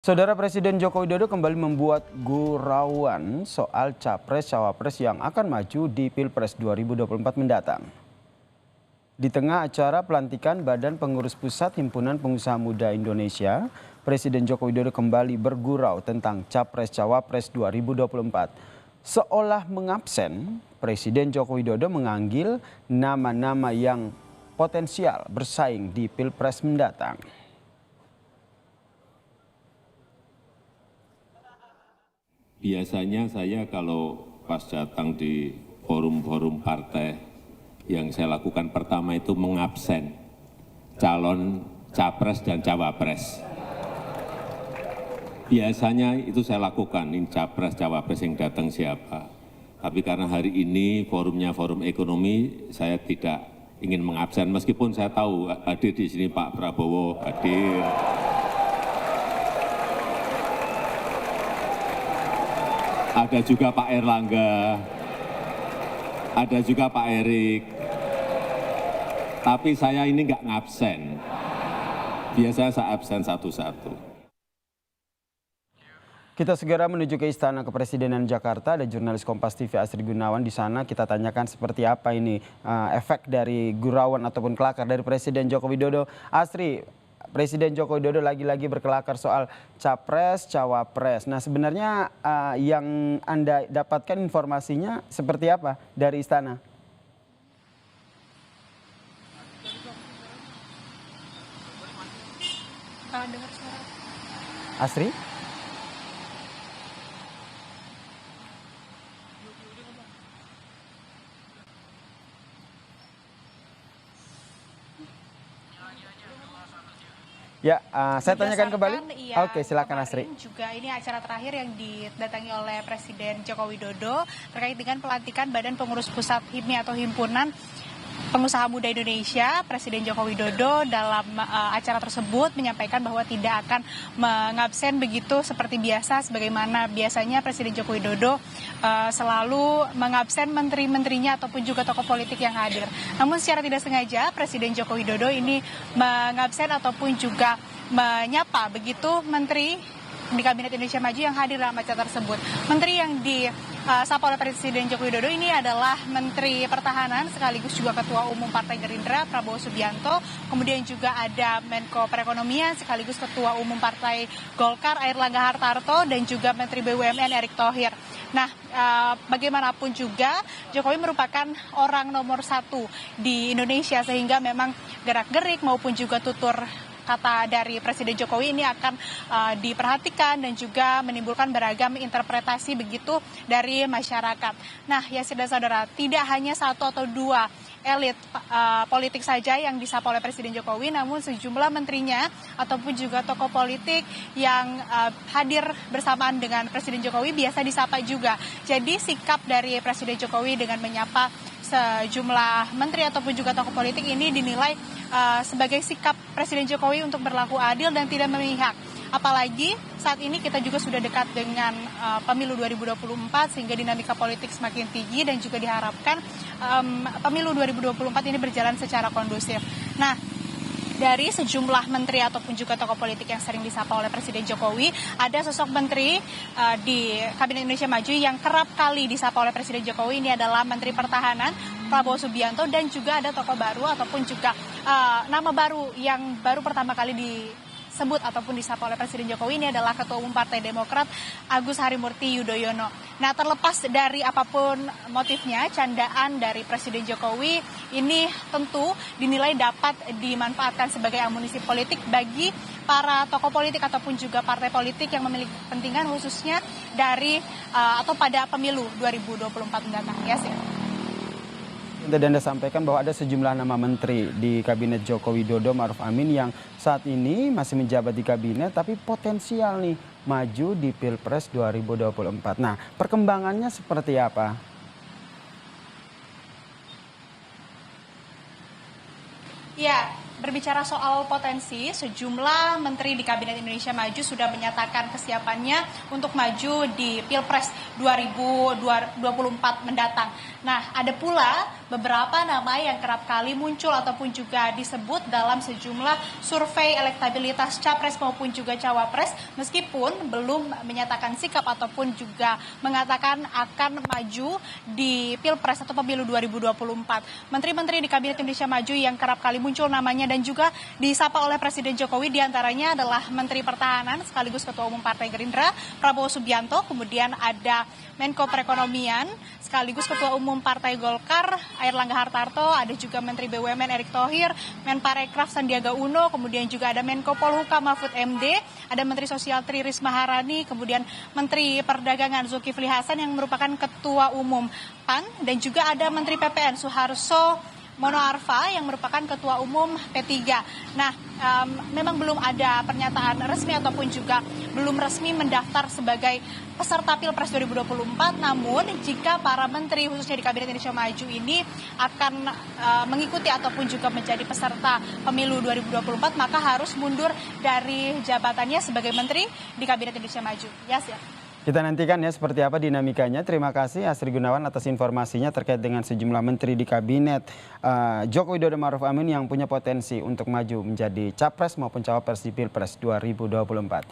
Saudara Presiden Joko Widodo kembali membuat gurauan soal capres-cawapres yang akan maju di Pilpres 2024 mendatang. Di tengah acara pelantikan Badan Pengurus Pusat Himpunan Pengusaha Muda Indonesia, Presiden Joko Widodo kembali bergurau tentang capres-cawapres 2024. Seolah mengabsen, Presiden Joko Widodo menganggil nama-nama yang potensial bersaing di Pilpres mendatang. Biasanya saya kalau pas datang di forum-forum partai, yang saya lakukan pertama itu mengabsen calon capres dan cawapres. Biasanya itu saya lakukan, ini capres, cawapres yang datang siapa. Tapi karena hari ini forumnya forum ekonomi, saya tidak ingin mengabsen. Meskipun saya tahu hadir di sini Pak Prabowo, hadir. Ada juga Pak Erlangga, ada juga Pak Erik. Tapi saya ini nggak ngabsen. Biasanya saya absen satu-satu. Kita segera menuju ke Istana Kepresidenan Jakarta. Ada jurnalis Kompas TV Astri Gunawan di sana. Kita tanyakan seperti apa ini efek dari gurauan ataupun kelakar dari Presiden Joko Widodo. Astri, Presiden Joko Widodo lagi-lagi berkelakar soal capres, cawapres. Nah sebenarnya yang Anda dapatkan informasinya seperti apa dari Istana? Astri? Ya, saya tanyakan kembali. Ya, Oke, silakan Astri. Juga ini acara terakhir yang didatangi oleh Presiden Joko Widodo terkait dengan pelantikan Badan Pengurus Pusat HIMI atau Himpunan Pengusaha Muda Indonesia. Presiden Joko Widodo dalam acara tersebut menyampaikan bahwa tidak akan mengabsen begitu seperti biasa, sebagaimana biasanya Presiden Joko Widodo selalu mengabsen menteri-menterinya ataupun juga tokoh politik yang hadir. Namun secara tidak sengaja Presiden Joko Widodo ini mengabsen ataupun juga menyapa begitu menteri di Kabinet Indonesia Maju yang hadir dalam acara tersebut. Menteri yang disapa oleh Presiden Joko Widodo ini adalah Menteri Pertahanan sekaligus juga Ketua Umum Partai Gerindra Prabowo Subianto. Kemudian juga ada Menko Perekonomian sekaligus Ketua Umum Partai Golkar Airlangga Hartarto dan juga Menteri BUMN Erick Thohir. Nah, bagaimanapun juga Jokowi merupakan orang nomor 1 di Indonesia sehingga memang gerak-gerik maupun juga tutur kata dari Presiden Jokowi ini akan diperhatikan dan juga menimbulkan beragam interpretasi begitu dari masyarakat. Nah, Yasir dan saudara, tidak hanya satu atau dua elit politik saja yang disapa oleh Presiden Jokowi, namun sejumlah menterinya ataupun juga tokoh politik yang hadir bersamaan dengan Presiden Jokowi biasa disapa juga. Jadi sikap dari Presiden Jokowi dengan menyapa sejumlah menteri ataupun juga tokoh politik ini dinilai sebagai sikap Presiden Jokowi untuk berlaku adil dan tidak memihak. Apalagi saat ini kita juga sudah dekat dengan pemilu 2024 sehingga dinamika politik semakin tinggi dan juga diharapkan pemilu 2024 ini berjalan secara kondusif. Nah, dari sejumlah menteri ataupun juga tokoh politik yang sering disapa oleh Presiden Jokowi, ada sosok menteri di Kabinet Indonesia Maju yang kerap kali disapa oleh Presiden Jokowi. Ini adalah Menteri Pertahanan Prabowo Subianto dan juga ada tokoh baru ataupun juga nama baru yang baru pertama kali disebut ataupun disapa oleh Presiden Jokowi. Ini adalah Ketua Umum Partai Demokrat Agus Harimurti Yudhoyono. Nah, terlepas dari apapun motifnya, candaan dari Presiden Jokowi ini tentu dinilai dapat dimanfaatkan sebagai amunisi politik bagi para tokoh politik ataupun juga partai politik yang memiliki kepentingan khususnya dari atau pada pemilu 2024 mendatang. Ya sih. Tadi Anda sampaikan bahwa ada sejumlah nama menteri di Kabinet Joko Widodo Ma'ruf Amin yang saat ini masih menjabat di kabinet tapi potensial nih maju di Pilpres 2024. Nah, perkembangannya seperti apa? Ya, berbicara soal potensi, sejumlah menteri di Kabinet Indonesia Maju sudah menyatakan kesiapannya untuk maju di Pilpres 2024 mendatang. Nah, ada pula beberapa nama yang kerap kali muncul ataupun juga disebut dalam sejumlah survei elektabilitas capres maupun juga cawapres, meskipun belum menyatakan sikap ataupun juga mengatakan akan maju di Pilpres atau pemilu 2024. Menteri-menteri di Kabinet Indonesia Maju yang kerap kali muncul namanya dan juga disapa oleh Presiden Jokowi diantaranya adalah Menteri Pertahanan sekaligus Ketua Umum Partai Gerindra Prabowo Subianto, kemudian ada Menko Perekonomian sekaligus Ketua Umum Partai Golkar Airlangga Hartarto, ada juga Menteri BUMN Erick Thohir, Menparekraf Sandiaga Uno, kemudian juga ada Menko Polhukam Mahfud MD, ada Menteri Sosial Tri Risma Harani, kemudian Menteri Perdagangan Zulkifli Hasan yang merupakan Ketua Umum PAN, dan juga ada Menteri PPN Suharso Mono Arfa yang merupakan Ketua Umum P3. Nah, memang belum ada pernyataan resmi ataupun juga belum resmi mendaftar sebagai peserta Pilpres 2024. Namun, jika para menteri khususnya di Kabinet Indonesia Maju ini akan mengikuti ataupun juga menjadi peserta pemilu 2024, maka harus mundur dari jabatannya sebagai menteri di Kabinet Indonesia Maju. Ya. Kita nantikan ya seperti apa dinamikanya. Terima kasih Asri Gunawan atas informasinya terkait dengan sejumlah menteri di Kabinet Joko Widodo Ma'ruf Amin yang punya potensi untuk maju menjadi capres maupun cawapres di Pilpres 2024.